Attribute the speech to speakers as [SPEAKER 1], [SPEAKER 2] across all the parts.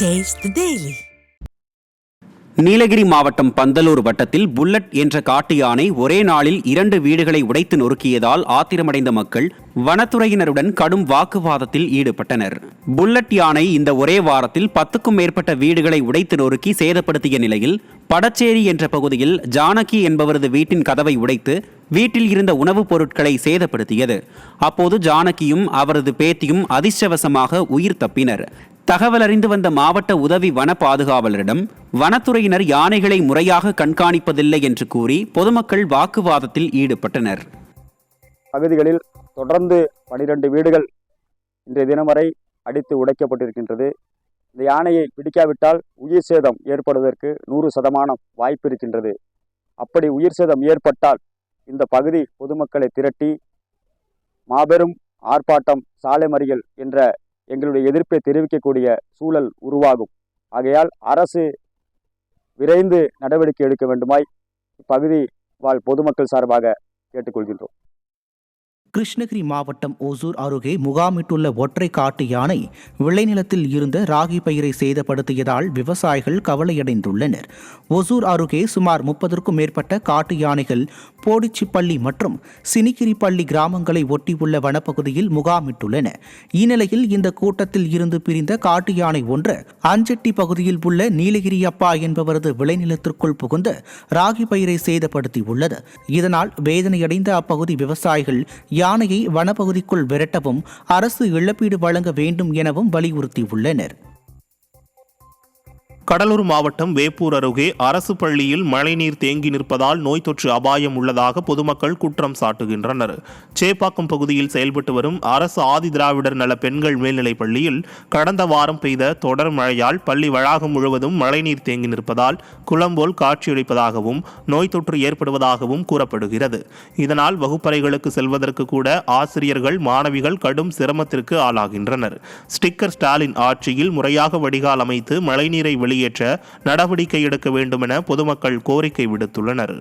[SPEAKER 1] Taste the Daily.
[SPEAKER 2] Nilgiri மாவட்டம் பந்தலூர் வட்டத்தில் bullet என்ற காட்டு யானை ஒரே நாளில் 2 வீடுகளை உடைத்து நொறுக்கியதால் ஆத்திரமடைந்த மக்கள் வனத்துறையினருடன் கடும் வாக்குவாதத்தில் ஈடுபட்டனர். புல்லட் யானை இந்த ஒரே வாரத்தில் 10க்கும் மேற்பட்ட வீடுகளை உடைத்து நொறுக்கி சேதப்படுத்திய நிலையில் படச்சேரி என்ற பகுதியில் ஜானகி என்பவரது வீட்டின் கதவை உடைத்து வீட்டில் இருந்த உணவுப் பொருட்களை சேதப்படுத்தியது. அப்போது ஜானகியும் அவரது பேத்தியும் அதிர்ஷ்டவசமாக உயிர் தப்பினர். தகவல் அறிந்து வந்த மாவட்ட உதவி வன பாதுகாவலரிடம் வனத்துறையினர் யானைகளை முறையாக கண்காணிப்பதில்லை என்று கூறி பொதுமக்கள் வாக்குவாதத்தில் ஈடுபட்டனர்.
[SPEAKER 3] பகுதிகளில் தொடர்ந்து 12 வீடுகள் இன்றைய தினம் வரை அடித்து உடைக்கப்பட்டிருக்கின்றது. இந்த யானையை பிடிக்காவிட்டால் உயிர் சேதம் ஏற்படுவதற்கு 100% வாய்ப்பு இருக்கின்றது. அப்படி உயிர் சேதம் ஏற்பட்டால் இந்த பகுதி பொதுமக்களை திரட்டி மாபெரும் ஆர்ப்பாட்டம், சாலை மறியல் என்ற எங்களுடைய எதிர்ப்பை தெரிவிக்கக்கூடிய சூழல் உருவாகும். ஆகையால் அரசு விரைந்து நடவடிக்கை எடுக்க வேண்டுமாய் இப்பகுதி வாழ் பொதுமக்கள் சார்பாக கேட்டுக்கொள்கின்றோம்.
[SPEAKER 4] கிருஷ்ணகிரி மாவட்டம் ஓசூர் அருகே முகாமிட்டுள்ள ஒற்றை காட்டு யானை விளைநிலத்தில் இருந்த ராகி பயிரை சேதப்படுத்தியதால் விவசாயிகள் கவலையடைந்துள்ளனர். ஓசூர் அருகே சுமார் 30க்கும் மேற்பட்ட காட்டு யானைகள் போடிச்சிப்பள்ளி மற்றும் சினிகிரிப்பள்ளி கிராமங்களை ஒட்டியுள்ள வனப்பகுதியில் முகாமிட்டுள்ளன. இந்நிலையில் இந்த கூட்டத்தில் இருந்து பிரிந்த காட்டு யானை ஒன்று அஞ்செட்டி பகுதியில் உள்ள நீலகிரி அப்பா என்பவரது விளைநிலத்திற்குள் புகுந்து ராகி பயிரை சேதப்படுத்தியுள்ளது. இதனால் வேதனையடைந்த அப்பகுதி விவசாயிகள் யானையை வனப்பகுதிக்குள் விரட்டவும் அரசு இழப்பீடு வழங்க வேண்டும் எனவும் வலியுறுத்தியுள்ளனர்.
[SPEAKER 5] கடலூர் மாவட்டம் வேப்பூர் அருகே அரசு பள்ளியில் மழைநீர் தேங்கி நிற்பதால் நோய் தொற்று அபாயம் உள்ளதாக பொதுமக்கள் குற்றம் சாட்டுகின்றனர். சேப்பாக்கம் பகுதியில் செயல்பட்டு வரும் அரசு ஆதி திராவிடர் நல பெண்கள் மேல்நிலைப் பள்ளியில் கடந்த வாரம் பெய்த தொடர் மழையால் பள்ளி வளாகம் முழுவதும் மழைநீர் தேங்கி நிற்பதால் குளம்போல் காட்சியளிப்பதாகவும் நோய் தொற்று ஏற்படுவதாகவும் கூறப்படுகிறது. இதனால் வகுப்பறைகளுக்கு செல்வதற்கு கூட ஆசிரியர்கள், மாணவிகள் கடும் சிரமத்திற்கு ஆளாகின்றனர். ஸ்டிக்கர் ஸ்டாலின் ஆட்சியில் முறையாக வடிகால் அமைத்து மழைநீரை வெளியேற்ற நடவடிக்கை எடுக்க வேண்டும் என பொதுமக்கள் கோரிக்கை விடுத்துள்ளனர்.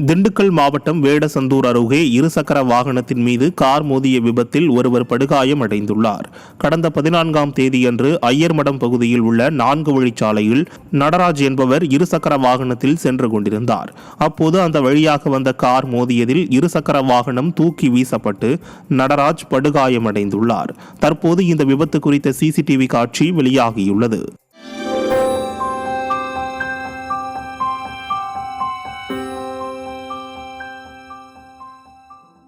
[SPEAKER 5] திண்டுக்கல் மாவட்டம் வேடசந்தூர் அருகே இருசக்கர வாகனத்தின் மீது கார் மோதிய விபத்தில் ஒருவர் படுகாயம் அடைந்துள்ளார். கடந்த 14ஆம் தேதியன்று ஐயர்மடம் பகுதியில் உள்ள 4 வழிச்சாலையில் நடராஜ் என்பவர் இருசக்கர வாகனத்தில் சென்று கொண்டிருந்தார். அப்போது அந்த வழியாக வந்த கார் மோதியதில் இருசக்கர வாகனம் தூக்கி வீசப்பட்டு நடராஜ் படுகாயம் அடைந்துள்ளார். தற்போது இந்த விபத்து குறித்த CCTV காட்சி வெளியாகியுள்ளது.